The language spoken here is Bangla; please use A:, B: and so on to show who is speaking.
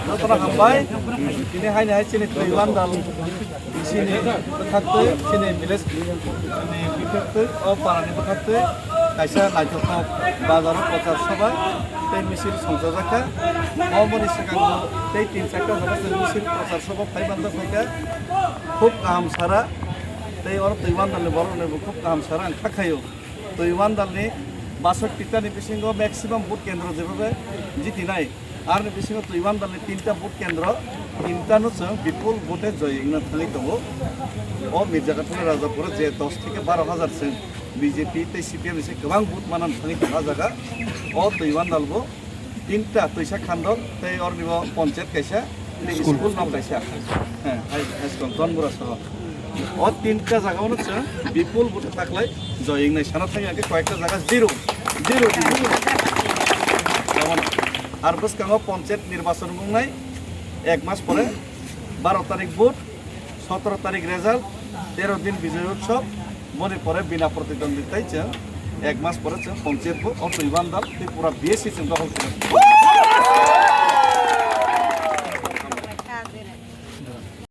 A: যতটা হামবাই তিনি হাইনে হাই চিনি তৈওয়ান দাল চিনি থাকতে চিনি ভিলেজ চিনি বিথাকতে ও পারানিबो থাকতে কাইসা নাইতক বাজার প্রচার সভা এই মিছিল সংসদ রাখা অমনি সিগাঙ্গ এই 3-4টা জায়গা মিছিল প্রচার সভা ফাইবান্ধা থাকা খুব কাহাম সারা এই और তৈওয়ান দালনি বড়নে খুব কাহাম সারা আं थाखायो তৈওয়ান দালনি 62টানি বিসিঙ্গ ম্যাক্সিমাম ভোট কেন্দ্র যেভাবে জিতিনাय আর বিসিঙ্গ তৈওয়ান দালনি 3টা ভোট কেন্দ্র 3টানো जों বিপুল ভোটে জয়িংনা থালি দङ ও মির্জাকাটুলি রাজাপুর যে 10 থেকে 12,000 जों বিজেপি তে সিপিএম এসে গোबां ভোট মানান থালি থাকা জায়গা ও তৈওয়ান দালবো 3টা তৈসা খান্ডর তৈ और নিব পঞ্চায়েত কাইসা স্কুল নাম কাইসা হ্যাঁ হাই স্কুল দনবুরা সহ ও 3টা জায়গাওনো जों বিপুল ভোটে থাকলাই জয়িংনাय সানা থাকি আগে কয়েকটা জায়গা জিরো যেমন আর বসকাঙ্গ পঞ্চায়েত নির্বাচন বুংনাय 1 মাস পরে 12 তারিখ ভোট 17 তারিখ রেজাল্ট 13 দিন বিজয় উৎসব মনে পরে বিনা প্রতিদ্বন্দ্বিতায় 1 মাস পরে পঞ্চায়েত ভোট ও তৈওয়ান দাল পুরা বিএসসি দখল করে